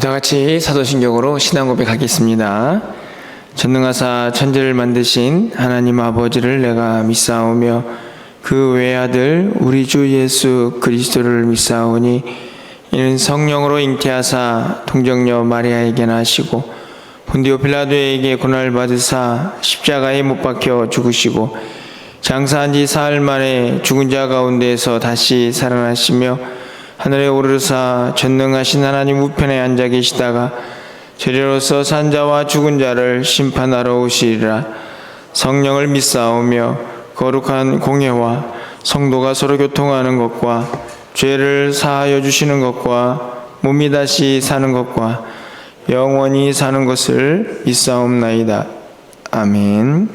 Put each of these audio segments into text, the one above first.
우리 다 같이 사도신경으로 신앙 고백하겠습니다. 전능하사 천지를 만드신 하나님 아버지를 내가 믿사오며 그 외아들 우리 주 예수 그리스도를 믿사오니 이는 성령으로 잉태하사 동정녀 마리아에게 나시고 본디오 빌라도에게 고난을 받으사 십자가에 못 박혀 죽으시고 장사한 지 사흘 만에 죽은 자 가운데에서 다시 살아나시며 하늘에 오르사 전능하신 하나님 우편에 앉아 계시다가 죄로서 산 자와 죽은 자를 심판하러 오시리라. 성령을 믿사오며 거룩한 공예와 성도가 서로 교통하는 것과 죄를 사하여 주시는 것과 몸이 다시 사는 것과 영원히 사는 것을 믿사옵나이다. 아멘.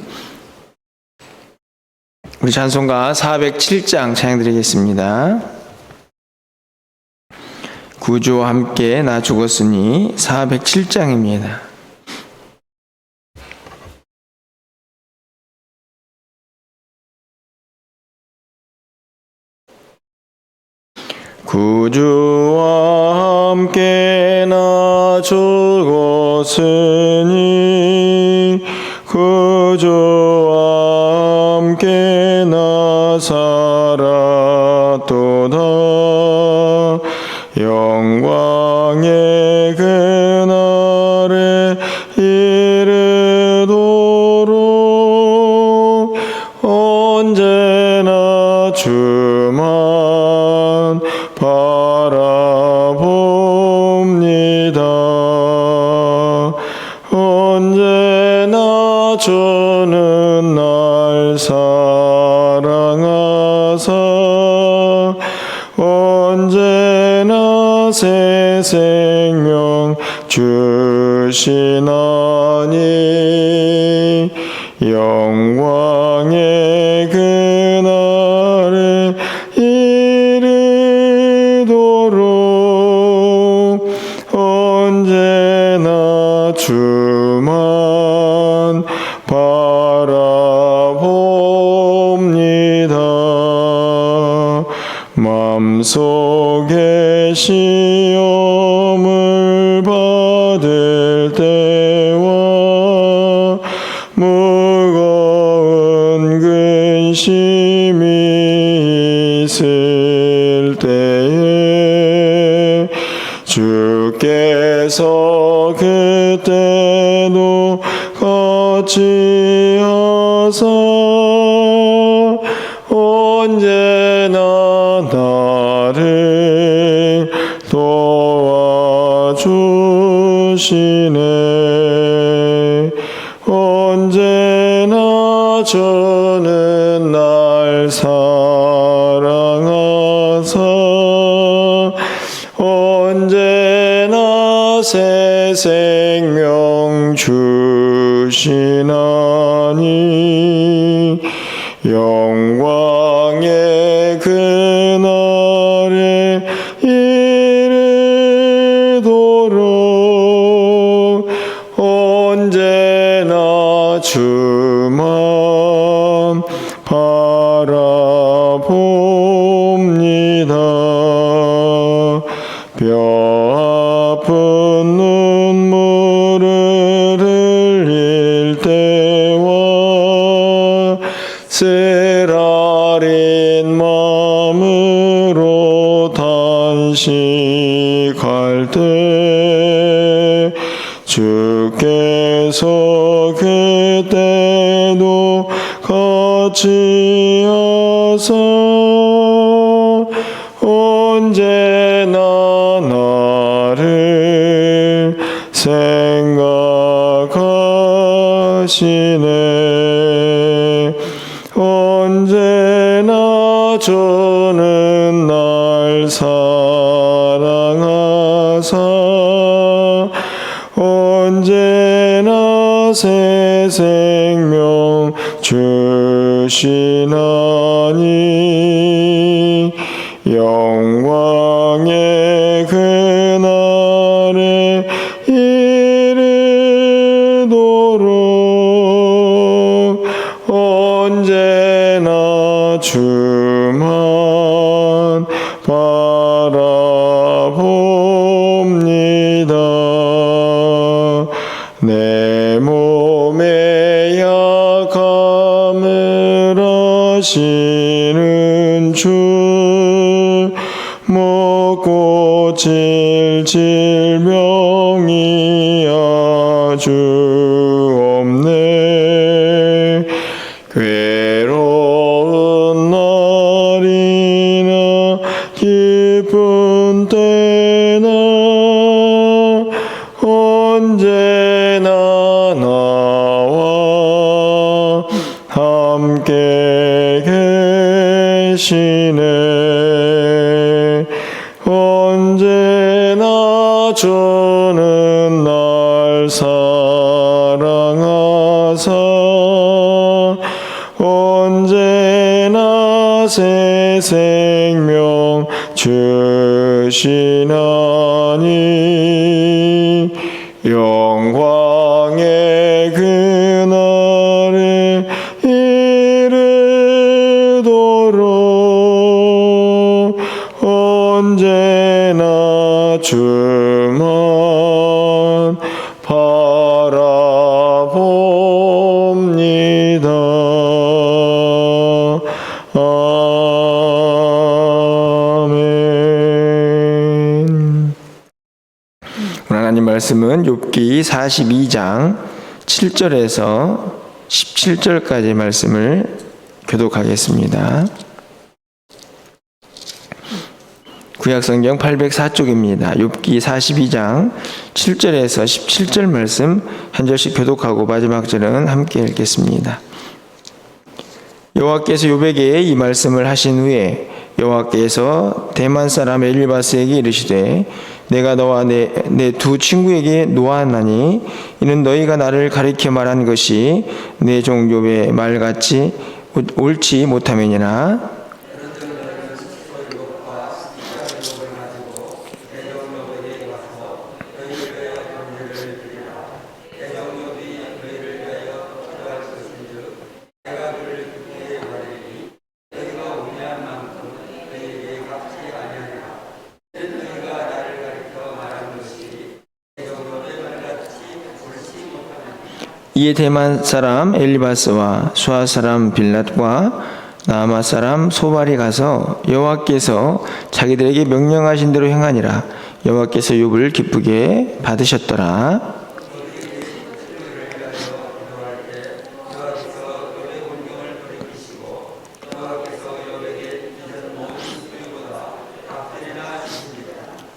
우리 찬송가 407장 찬양드리겠습니다. 구주와 함께 나 죽었으니 407장입니다. 구주와 함께 나 죽었으니 구주와 함께 나 살았도다. 영광의 그날에 이르도록 언제나 주만 바라봅니다. 언제나 주는 날 사랑하사 언제나 새 생명 주시나니 영광의 그날에 이르도록 언제나 주만 바라봅니다. 마음속에 시험을 받을 때와 무거운 근심이 있을 때에 주께서 그때도 같이 하사 언제나 나를 도와주시네. 언제나 주는 날 사랑하사 언제나 새 생명 주시나니 영광의 그날에 이르도록 언제나 주만 바라봅니다. 뼈 아픈 눈물을 흘릴 때와 쓰라린 마음으로 단식할 때 주께서 그때도 같이 하사 언제나 나를 생각하시네. 언제나 주는 날 사랑하사 언제나 새 생명 주시나니 영광의 그날에 이르도록 언제나 주만 바라봅니다. 내 몸의 약함을 아시는 주, 먹고 질 질병이 아주 없네. 괴로운 날이나 기쁜 때나 언제나 나와 함께 계시네. 언제나 주는 날 사랑하사 언제나 새 생명 주시나니 영광의 그날에 이르도록 언제나 주만 바라봅니다. 아멘. 오늘 하나님 말씀은 욥기 42장 7절에서 17절까지 말씀을 교독하겠습니다. 구약성경 804쪽입니다. 욥기 42장 7절에서 17절 말씀 한 절씩 교독하고 마지막 절은 함께 읽겠습니다. 여호와께서 욥에게 이 말씀을 하신 후에 여호와께서 대만 사람 엘리바스에게 이르시되 내가 너와 내 두 친구에게 노하나니 이는 너희가 나를 가리켜 말한 것이 내 종 욥의 말같이 옳지 못함이니라. 이에 대만 사람 엘리바스와 수아 사람 빌랏과 나아마 사람 소발이 가서 여호와께서 자기들에게 명령하신 대로 행하니라. 여호와께서 욥을 기쁘게 받으셨더라.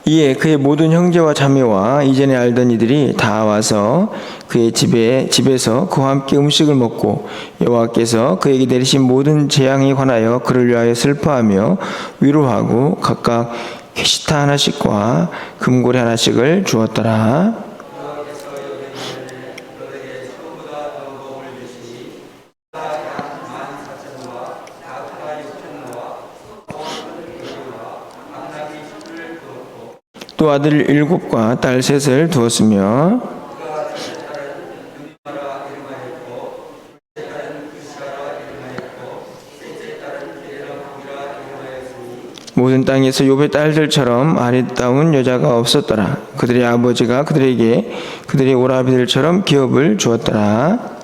이에 그의 모든 형제와 자매와 이전에 알던 이들이 다 와서 그의 집에서 그와 함께 음식을 먹고 여호와께서 그에게 내리신 모든 재앙에 관하여 그를 위하여 슬퍼하며 위로하고 각각 캐시타 하나씩과 금고래 하나씩을 주었더라. 또 아들 7과 딸 3을 두었으며 모든 땅에서 욥의 딸들처럼 아리따운 여자가 없었더라. 그들의 아버지가 그들에게 그들의 오라비들처럼 기업을 주었더라.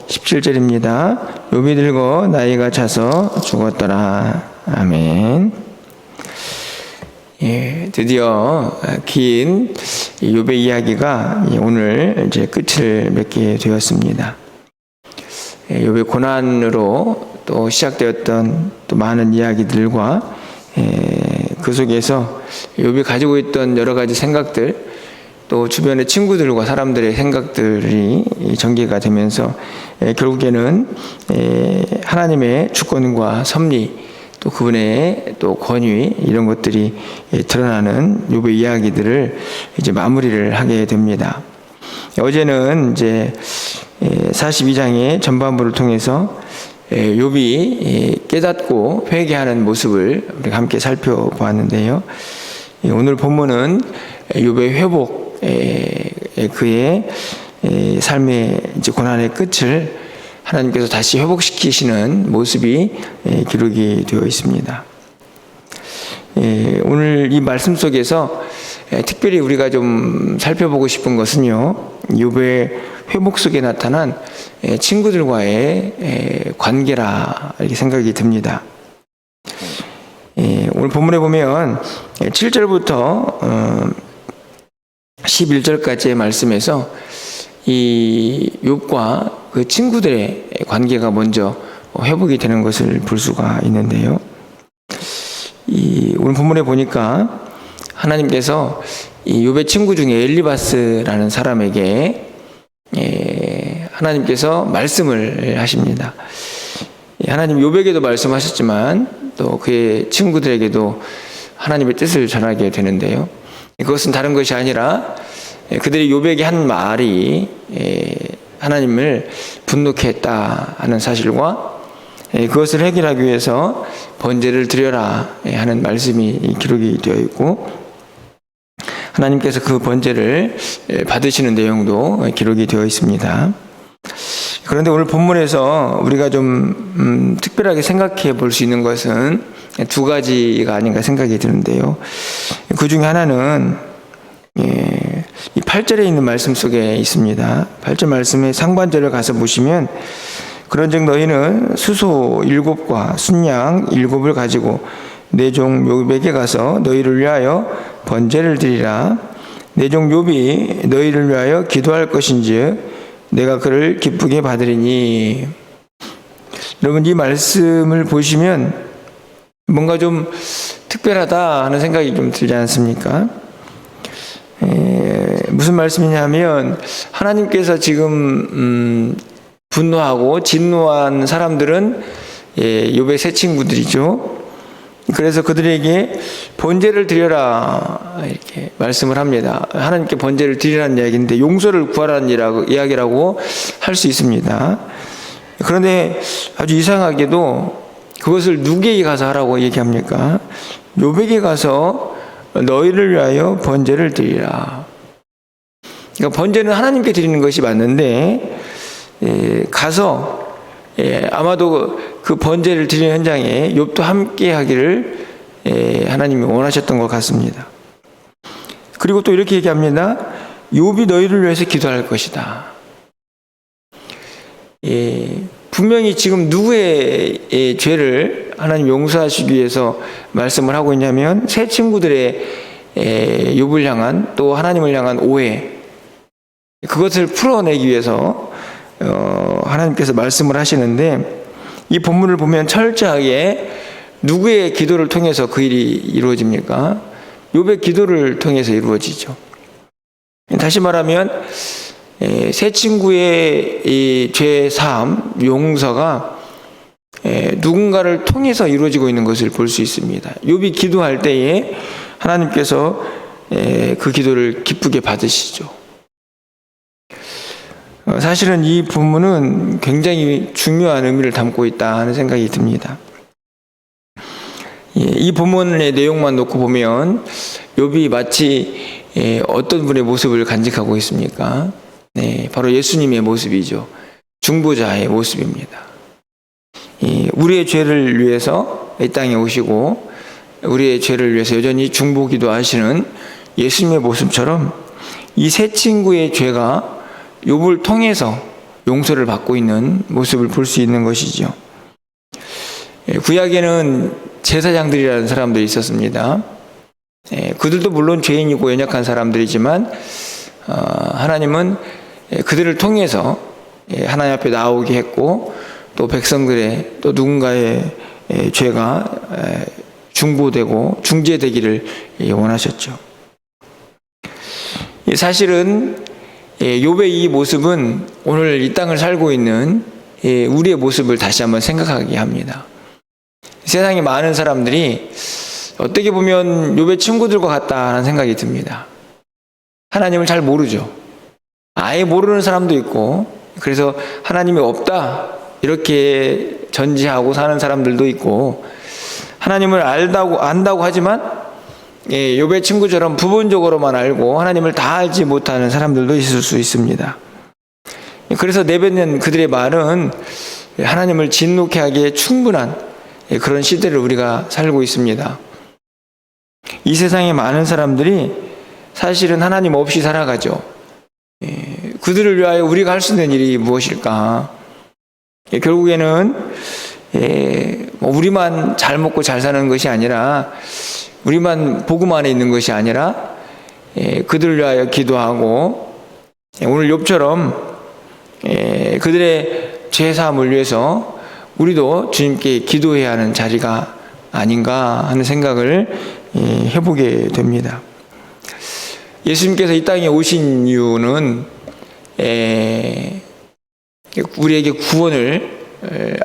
17절입니다. 욥이 늙어 나이가 차서 죽었더라. 아멘. 예, 드디어 긴 욥의 이야기가 오늘 이제 끝을 맺게 되었습니다. 욥의 고난으로 또 시작되었던 또 많은 이야기들과 그 속에서 욥이 가지고 있던 여러 가지 생각들, 또 주변의 친구들과 사람들의 생각들이 전개가 되면서 결국에는 하나님의 주권과 섭리, 또 그분의 또 권위, 이런 것들이 드러나는 욥의 이야기들을 이제 마무리를 하게 됩니다. 어제는 이제 42장의 전반부를 통해서 욥이 깨닫고 회개하는 모습을 우리가 함께 살펴보았는데요. 오늘 본문은 욥의 회복, 그의 삶의 이제 고난의 끝을 하나님께서 다시 회복시키시는 모습이 기록이 되어 있습니다. 오늘 이 말씀 속에서 특별히 우리가 좀 살펴보고 싶은 것은요, 욥의 회복 속에 나타난 친구들과의 관계라 이렇게 생각이 듭니다. 오늘 본문에 보면 7절부터 11절까지의 말씀에서 이 욥과 그 친구들의 관계가 먼저 회복이 되는 것을 볼 수가 있는데요. 오늘 본문에 보니까 하나님께서 이 욥의 친구 중에 엘리바스라는 사람에게 하나님께서 말씀을 하십니다. 하나님 욥에게도 말씀하셨지만 또 그의 친구들에게도 하나님의 뜻을 전하게 되는데요. 그것은 다른 것이 아니라 그들이 욥에게 한 말이 하나님을 분노케 했다 하는 사실과 그것을 해결하기 위해서 번제를 드려라 하는 말씀이 기록이 되어 있고, 하나님께서 그 번제를 받으시는 내용도 기록이 되어 있습니다. 그런데 오늘 본문에서 우리가 좀 특별하게 생각해 볼 수 있는 것은 두 가지가 아닌가 생각이 드는데요. 그 중에 하나는 이 8절에 있는 말씀 속에 있습니다. 8절 말씀의 상반절을 가서 보시면, 그런즉 너희는 수소 7과 순양 7을 가지고 내 종 욥에게 가서 너희를 위하여 번제를 드리라. 내 종 욥이 너희를 위하여 기도할 것인즉 내가 그를 기쁘게 받으리니. 여러분, 이 말씀을 보시면 뭔가 좀 특별하다 하는 생각이 좀 들지 않습니까? 무슨 말씀이냐면, 하나님께서 지금 분노하고 진노한 사람들은 욥의 새 친구들이죠. 그래서 그들에게 번제를 드려라 이렇게 말씀을 합니다. 하나님께 번제를 드리라는 이야기인데 용서를 구하라는 이야기라고 할 수 있습니다. 그런데 아주 이상하게도 그것을 누구에게 가서 하라고 얘기합니까? 욥에게 가서 너희를 위하여 번제를 드리라. 그러니까 번제는 하나님께 드리는 것이 맞는데 가서 아마도 그 번제를 드리는 현장에 욥도 함께 하기를 하나님이 원하셨던 것 같습니다. 그리고 또 이렇게 얘기합니다. 욥이 너희를 위해서 기도할 것이다. 분명히 지금 누구의 죄를 하나님 용서하시기 위해서 말씀을 하고 있냐면, 새 친구들의 욥을 향한, 또 하나님을 향한 오해, 그것을 풀어내기 위해서 하나님께서 말씀을 하시는데, 이 본문을 보면 철저하게 누구의 기도를 통해서 그 일이 이루어집니까? 욥의 기도를 통해서 이루어지죠. 다시 말하면 새 친구의 이 죄 사함, 용서가 누군가를 통해서 이루어지고 있는 것을 볼 수 있습니다. 욥이 기도할 때에 하나님께서 그 기도를 기쁘게 받으시죠. 사실은 이 본문은 굉장히 중요한 의미를 담고 있다 하는 생각이 듭니다. 이 본문의 내용만 놓고 보면 욥이 마치 어떤 분의 모습을 간직하고 있습니까? 바로 예수님의 모습이죠. 중보자의 모습입니다. 우리의 죄를 위해서 이 땅에 오시고 우리의 죄를 위해서 여전히 중보기도 하시는 예수님의 모습처럼 이 새 친구의 죄가 욥을 통해서 용서를 받고 있는 모습을 볼 수 있는 것이죠. 구약에는 제사장들이라는 사람들이 있었습니다. 그들도 물론 죄인이고 연약한 사람들이지만 하나님은 그들을 통해서 하나님 앞에 나오게 했고, 또 백성들의 또 누군가의 죄가 중보되고 중재되기를 원하셨죠. 사실은 욥의 이 모습은 오늘 이 땅을 살고 있는 우리의 모습을 다시 한번 생각하게 합니다. 세상에 많은 사람들이 어떻게 보면 욥의 친구들과 같다는 생각이 듭니다. 하나님을 잘 모르죠. 아예 모르는 사람도 있고, 그래서 하나님이 없다 이렇게 전지하고 사는 사람들도 있고, 하나님을 안다고 하지만 욥의 친구처럼 부분적으로만 알고 하나님을 다 알지 못하는 사람들도 있을 수 있습니다. 그래서 내뱉는 그들의 말은 하나님을 진노케 하기에 충분한 그런 시대를 우리가 살고 있습니다. 이 세상에 많은 사람들이 사실은 하나님 없이 살아가죠. 그들을 위하여 우리가 할 수 있는 일이 무엇일까? 결국에는 우리만 잘 먹고 잘 사는 것이 아니라, 우리만 복음 안에 있는 것이 아니라 그들을 위하여 기도하고, 오늘 욥처럼 그들의 죄 사함을 위해서 우리도 주님께 기도해야 하는 자리가 아닌가 하는 생각을 해보게 됩니다. 예수님께서 이 땅에 오신 이유는 우리에게 구원을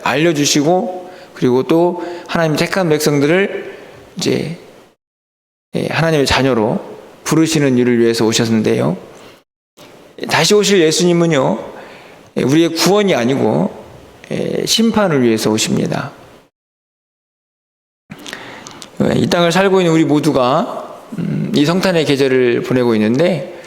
알려주시고, 그리고 또 하나님 택한 백성들을 이제 하나님의 자녀로 부르시는 일을 위해서 오셨는데요. 다시 오실 예수님은요, 우리의 구원이 아니고 심판을 위해서 오십니다. 이 땅을 살고 있는 우리 모두가 이 성탄의 계절을 보내고 있는데,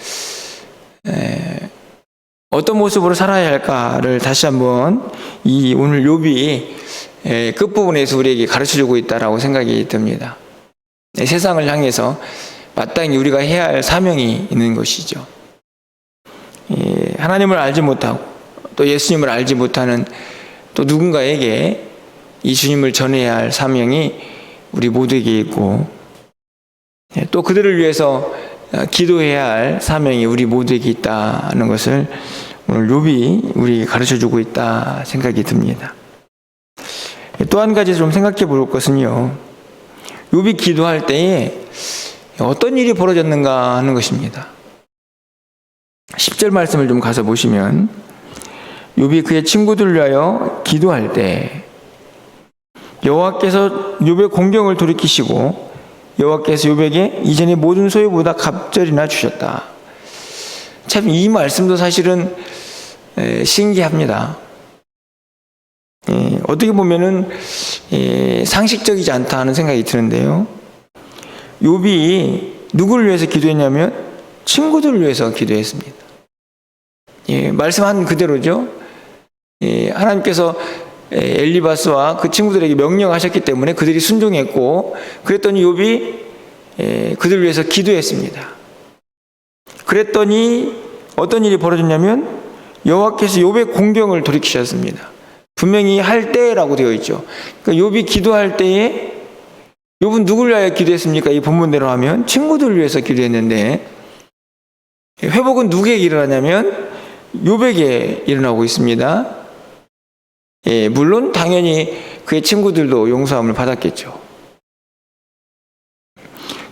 어떤 모습으로 살아야 할까를 다시 한번 이 오늘 욥이 끝부분에서 우리에게 가르쳐주고 있다라고 생각이 듭니다. 세상을 향해서 마땅히 우리가 해야 할 사명이 있는 것이죠. 하나님을 알지 못하고 또 예수님을 알지 못하는 또 누군가에게 이 주님을 전해야 할 사명이 우리 모두에게 있고, 또 그들을 위해서 기도해야 할 사명이 우리 모두에게 있다는 것을 오늘 욥이 우리에게 가르쳐주고 있다 생각이 듭니다. 또 한 가지 좀 생각해 볼 것은요, 욥이 기도할 때에 어떤 일이 벌어졌는가 하는 것입니다. 10절 말씀을 좀 가서 보시면, 욥이 그의 친구들을 위하여 기도할 때 여호와께서 욥의 공경을 돌이키시고 여호와께서 욥에게 이전의 모든 소유보다 갑절이나 주셨다. 참 이 말씀도 사실은 신기합니다. 어떻게 보면은 상식적이지 않다 하는 생각이 드는데요. 욥이 누구를 위해서 기도했냐면 친구들을 위해서 기도했습니다. 말씀한 그대로죠. 하나님께서 엘리바스와 그 친구들에게 명령하셨기 때문에 그들이 순종했고, 그랬더니 욥이 그들을 위해서 기도했습니다. 그랬더니 어떤 일이 벌어졌냐면 여호와께서 욥의 공경을 돌이키셨습니다. 분명히 할 때라고 되어 있죠. 그러니까 욥이 기도할 때에 욥은 누구를 위하여 기도했습니까? 이 본문대로 하면 친구들을 위해서 기도했는데, 회복은 누구에게 일어나냐면 욥에게 일어나고 있습니다. 물론 당연히 그의 친구들도 용서함을 받았겠죠.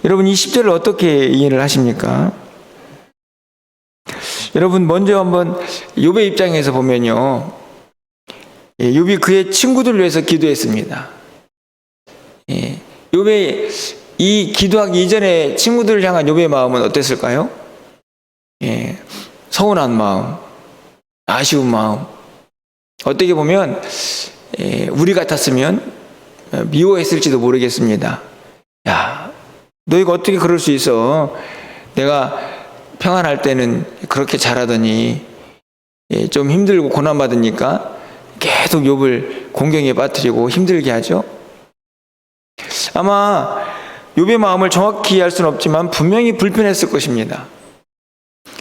여러분, 이 10절을 어떻게 이해를 하십니까? 여러분, 먼저 한번 욥의 입장에서 보면요, 욥이 그의 친구들을 위해서 기도했습니다. 욥의 이 기도하기 이전에 친구들을 향한 욥의 마음은 어땠을까요? 서운한 마음, 아쉬운 마음, 어떻게 보면 우리 같았으면 미워했을지도 모르겠습니다. 야, 너희가 어떻게 그럴 수 있어? 내가 평안할 때는 그렇게 잘하더니 좀 힘들고 고난받으니까 계속 욥을 공경에 빠뜨리고 힘들게 하죠. 아마 욥의 마음을 정확히 이해할 수는 없지만 분명히 불편했을 것입니다.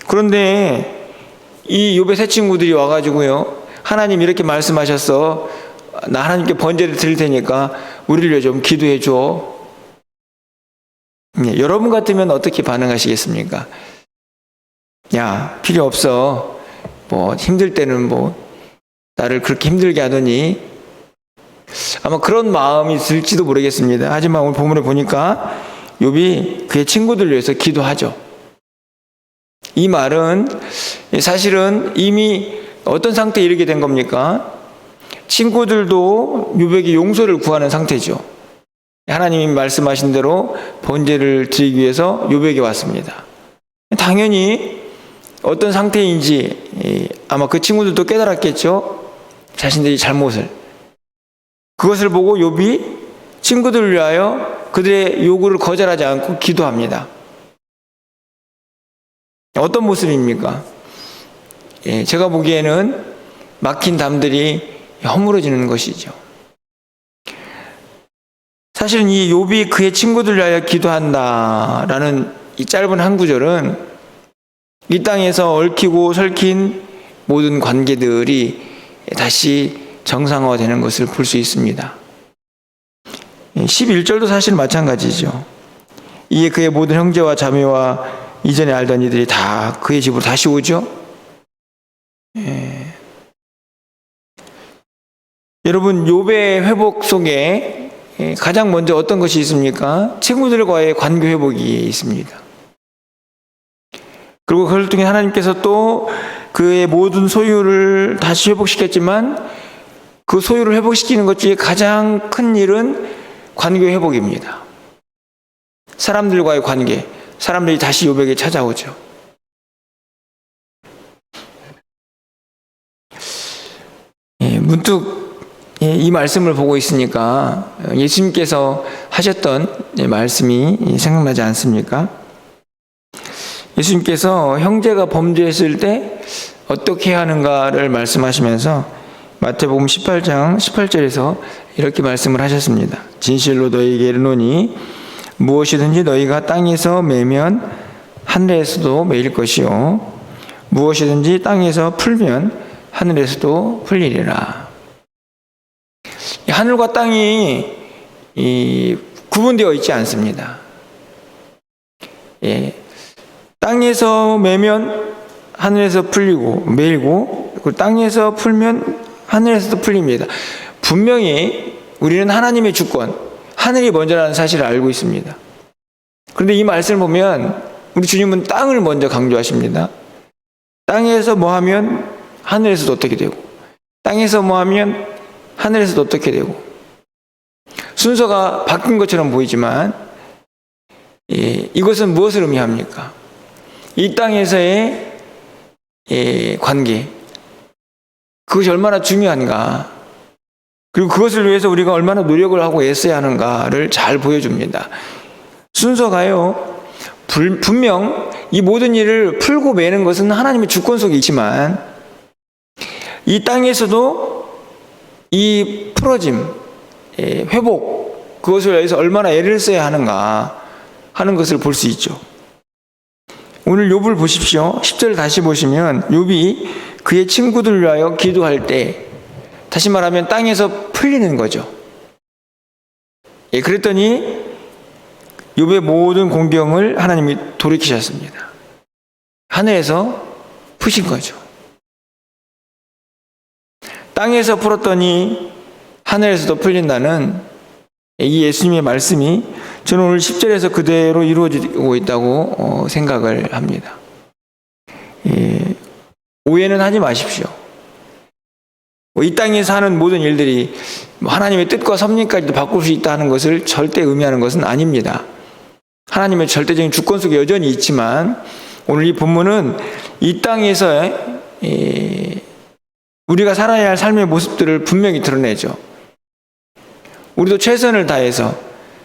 그런데 이 욥의 새 친구들이 와가지고요, 하나님 이렇게 말씀하셨어, 나 하나님께 번제를 드릴 테니까 우리를 위해 좀 기도해 줘. 여러분 같으면 어떻게 반응하시겠습니까? 야, 필요 없어. 뭐 힘들 때는 뭐 나를 그렇게 힘들게 하더니, 아마 그런 마음이 들지도 모르겠습니다. 하지만 오늘 본문에 보니까 욥이 그의 친구들을 위해서 기도하죠. 이 말은 사실은 이미 어떤 상태에 이르게 된 겁니까? 친구들도 욥에게 용서를 구하는 상태죠. 하나님이 말씀하신 대로 번제를 드리기 위해서 욥에게 왔습니다. 당연히 어떤 상태인지 아마 그 친구들도 깨달았겠죠. 자신들이 잘못을. 그것을 보고 욥이 친구들을 위하여 그들의 요구를 거절하지 않고 기도합니다. 어떤 모습입니까? 제가 보기에는 막힌 담들이 허물어지는 것이죠. 사실은 이 욥이 그의 친구들 위하여 기도한다라는 이 짧은 한 구절은 이 땅에서 얽히고 설킨 모든 관계들이 다시 정상화되는 것을 볼 수 있습니다. 11절도 사실 마찬가지죠. 이에 그의 모든 형제와 자매와 이전에 알던 이들이 다 그의 집으로 다시 오죠. 여러분, 욥의 회복 속에 가장 먼저 어떤 것이 있습니까? 친구들과의 관계 회복이 있습니다. 그리고 그걸 통해 하나님께서 또 그의 모든 소유를 다시 회복시켰지만 그 소유를 회복시키는 것 중에 가장 큰 일은 관계 회복입니다. 사람들과의 관계, 사람들이 다시 욥에게 찾아오죠. 문득 이 말씀을 보고 있으니까 예수님께서 하셨던 말씀이 생각나지 않습니까? 예수님께서 형제가 범죄했을 때 어떻게 해야 하는가를 말씀하시면서 마태복음 18장 18절에서 이렇게 말씀을 하셨습니다. 진실로 너희에게 이르노니 무엇이든지 너희가 땅에서 매면 하늘에서도 매일 것이요 무엇이든지 땅에서 풀면 하늘에서도 풀리리라. 하늘과 땅이 구분되어 있지 않습니다. 땅에서 매면 하늘에서 풀리고 매일고 그리고 땅에서 풀면 하늘에서도 풀립니다. 분명히 우리는 하나님의 주권, 하늘이 먼저라는 사실을 알고 있습니다. 그런데 이 말씀을 보면 우리 주님은 땅을 먼저 강조하십니다. 땅에서 뭐 하면 하늘에서도 어떻게 되고 땅에서 뭐 하면 하늘에서도 어떻게 되고 순서가 바뀐 것처럼 보이지만 이것은 무엇을 의미합니까? 이 땅에서의 관계, 그것이 얼마나 중요한가, 그리고 그것을 위해서 우리가 얼마나 노력을 하고 애써야 하는가를 잘 보여줍니다. 순서가요, 분명 이 모든 일을 풀고 매는 것은 하나님의 주권 속에 있지만 이 땅에서도 이 풀어짐, 회복, 그것을 위해서 얼마나 애를 써야 하는가 하는 것을 볼 수 있죠. 오늘 욥을 보십시오. 10절 다시 보시면 욥이 그의 친구들 위하여 기도할 때, 다시 말하면 땅에서 풀리는 거죠. 그랬더니 욥의 모든 공경을 하나님이 돌이키셨습니다. 하늘에서 푸신 거죠. 땅에서 풀었더니 하늘에서도 풀린다는 이 예수님의 말씀이 저는 오늘 10절에서 그대로 이루어지고 있다고 생각을 합니다. 오해는 하지 마십시오. 이 땅에 사는 모든 일들이 하나님의 뜻과 섭리까지도 바꿀 수 있다는 것을 절대 의미하는 것은 아닙니다. 하나님의 절대적인 주권 속에 여전히 있지만 오늘 이 본문은 이 땅에서 우리가 살아야 할 삶의 모습들을 분명히 드러내죠. 우리도 최선을 다해서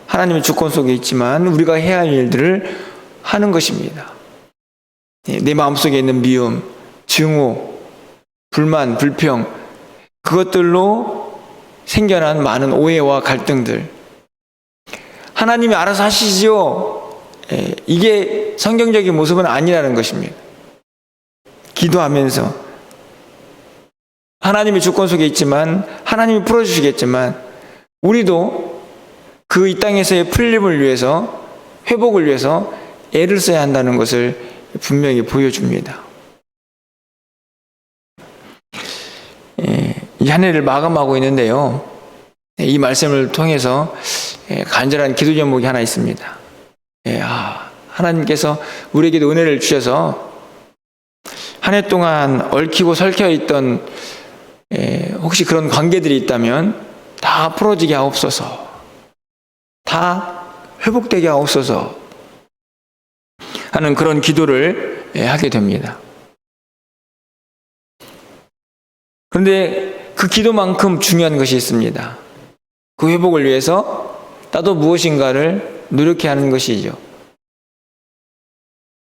하나님의 주권 속에 있지만 우리가 해야 할 일들을 하는 것입니다. 내 마음속에 있는 미움, 증오, 불만, 불평, 그것들로 생겨난 많은 오해와 갈등들, 하나님이 알아서 하시지요, 이게 성경적인 모습은 아니라는 것입니다. 기도하면서 하나님의 주권 속에 있지만 하나님이 풀어주시겠지만 우리도 그 이 땅에서의 풀림을 위해서, 회복을 위해서 애를 써야 한다는 것을 분명히 보여줍니다. 이 한 해를 마감하고 있는데요, 이 말씀을 통해서 간절한 기도 제목이 하나 있습니다. 하나님께서 우리에게도 은혜를 주셔서 한 해 동안 얽히고 설켜 있던 혹시 그런 관계들이 있다면 다 풀어지게 하옵소서, 다 회복되게 하옵소서 하는 그런 기도를 하게 됩니다. 그런데 그 기도만큼 중요한 것이 있습니다. 그 회복을 위해서 나도 무엇인가를 노력해야 하는 것이죠.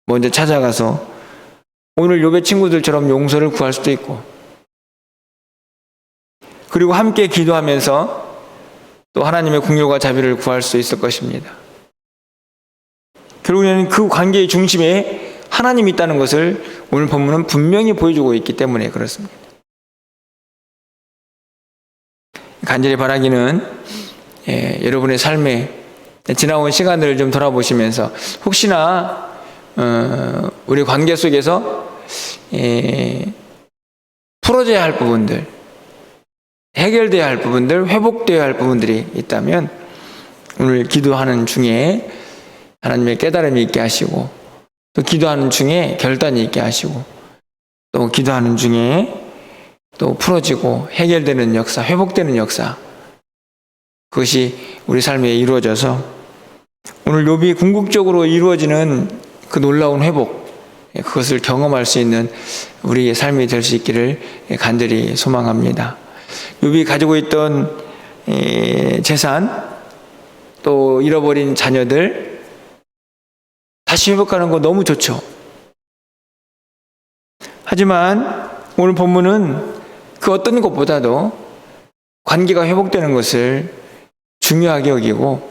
먼저 찾아가서 오늘 욥의 친구들처럼 용서를 구할 수도 있고, 그리고 함께 기도하면서 또 하나님의 긍휼과 자비를 구할 수 있을 것입니다. 결국에는 그 관계의 중심에 하나님이 있다는 것을 오늘 본문은 분명히 보여주고 있기 때문에 그렇습니다. 간절히 바라기는 여러분의 삶에 지나온 시간들을 좀 돌아보시면서 혹시나 우리 관계 속에서 풀어져야 할 부분들, 해결돼야 할 부분들, 회복돼야 할 부분들이 있다면 오늘 기도하는 중에 하나님의 깨달음이 있게 하시고, 또 기도하는 중에 결단이 있게 하시고, 또 기도하는 중에 또 풀어지고 해결되는 역사, 회복되는 역사, 그것이 우리 삶에 이루어져서 오늘 욥이 궁극적으로 이루어지는 그 놀라운 회복, 그것을 경험할 수 있는 우리의 삶이 될 수 있기를 간절히 소망합니다. 욥이 가지고 있던 재산, 또 잃어버린 자녀들 다시 회복하는 거 너무 좋죠. 하지만 오늘 본문은 그 어떤 것보다도 관계가 회복되는 것을 중요하게 여기고,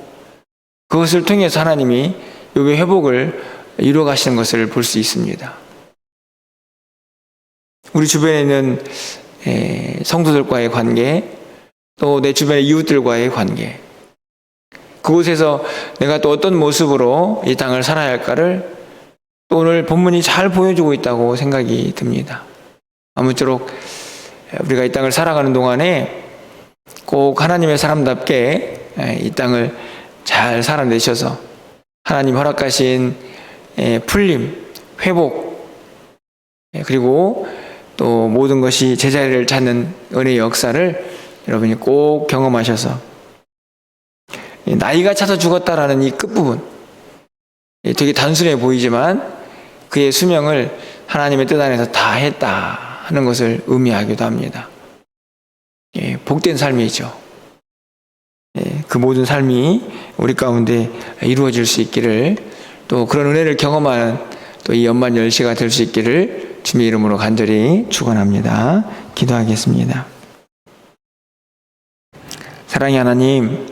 그것을 통해서 하나님이 욥의 회복을 이루어 가시는 것을 볼 수 있습니다. 우리 주변에 있는 성도들과의 관계, 또 내 주변의 이웃들과의 관계, 그곳에서 내가 또 어떤 모습으로 이 땅을 살아야 할까를 또 오늘 본문이 잘 보여주고 있다고 생각이 듭니다. 아무쪼록 우리가 이 땅을 살아가는 동안에 꼭 하나님의 사람답게 이 땅을 잘 살아내셔서 하나님 허락하신 풀림, 회복, 그리고 또 모든 것이 제자리를 찾는 은혜의 역사를 여러분이 꼭 경험하셔서 나이가 차서 죽었다라는 이 끝부분, 되게 단순해 보이지만 그의 수명을 하나님의 뜻 안에서 다 했다 하는 것을 의미하기도 합니다. 복된 삶이죠. 그 모든 삶이 우리 가운데 이루어질 수 있기를, 또 그런 은혜를 경험하는 또 이 연말 열시가 될 수 있기를 주님의 이름으로 간절히 축원합니다. 기도하겠습니다. 사랑의 하나님,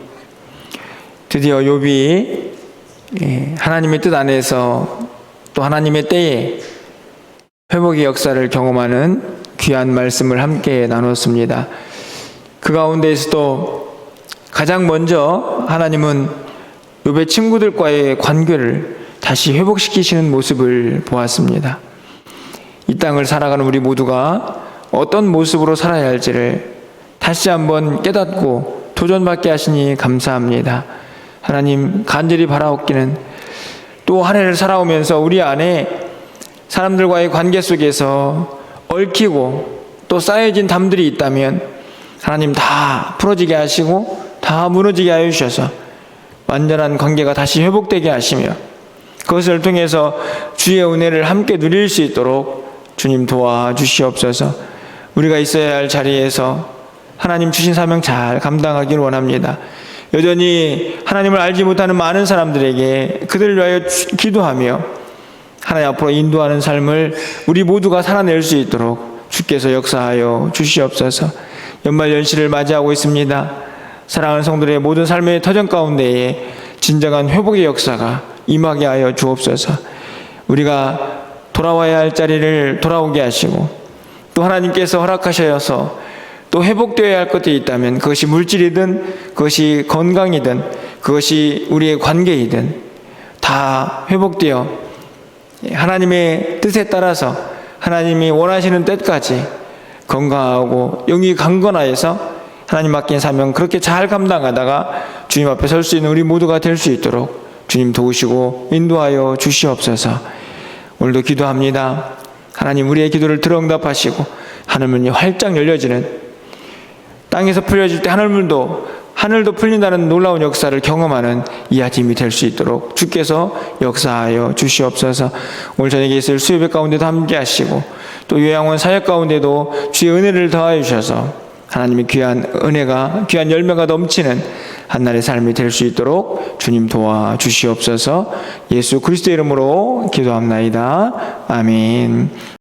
드디어 욥이 하나님의 뜻 안에서 또 하나님의 때에 회복의 역사를 경험하는 귀한 말씀을 함께 나눴습니다. 그 가운데에서도 가장 먼저 하나님은 욥의 친구들과의 관계를 다시 회복시키시는 모습을 보았습니다. 이 땅을 살아가는 우리 모두가 어떤 모습으로 살아야 할지를 다시 한번 깨닫고 도전받게 하시니 감사합니다. 하나님, 간절히 바라옵기는 또 한 해를 살아오면서 우리 안에 사람들과의 관계 속에서 얽히고 또 쌓여진 담들이 있다면 하나님 다 풀어지게 하시고 다 무너지게 하여 주셔서 완전한 관계가 다시 회복되게 하시며 그것을 통해서 주의 은혜를 함께 누릴 수 있도록 주님 도와주시옵소서. 우리가 있어야 할 자리에서 하나님 주신 사명 잘 감당하기를 원합니다. 여전히 하나님을 알지 못하는 많은 사람들에게 그들을 위하여 기도하며 하나님 앞으로 인도하는 삶을 우리 모두가 살아낼 수 있도록 주께서 역사하여 주시옵소서. 연말 연시를 맞이하고 있습니다. 사랑하는 성도들의 모든 삶의 터전 가운데에 진정한 회복의 역사가 임하게 하여 주옵소서. 우리가 돌아와야 할 자리를 돌아오게 하시고 또 하나님께서 허락하셔서 또 회복되어야 할 것들이 있다면 그것이 물질이든 그것이 건강이든 그것이 우리의 관계이든 다 회복되어 하나님의 뜻에 따라서 하나님이 원하시는 때까지 건강하고 영이 강건하여서 하나님 맡긴 사명 그렇게 잘 감당하다가 주님 앞에 설 수 있는 우리 모두가 될 수 있도록 주님 도우시고 인도하여 주시옵소서. 오늘도 기도합니다. 하나님, 우리의 기도를 들어응답하시고 하늘문이 활짝 열려지는, 땅에서 풀려질 때 하늘도 풀린다는 놀라운 역사를 경험하는 이 아침이 될 수 있도록 주께서 역사하여 주시옵소서. 오늘 저녁에 있을 수요예배 가운데도 함께 하시고 또 요양원 사역 가운데도 주의 은혜를 더하여 주셔서 하나님의 귀한 은혜가, 귀한 열매가 넘치는 한날의 삶이 될 수 있도록 주님 도와주시옵소서. 예수 그리스도의 이름으로 기도합나이다. 아멘.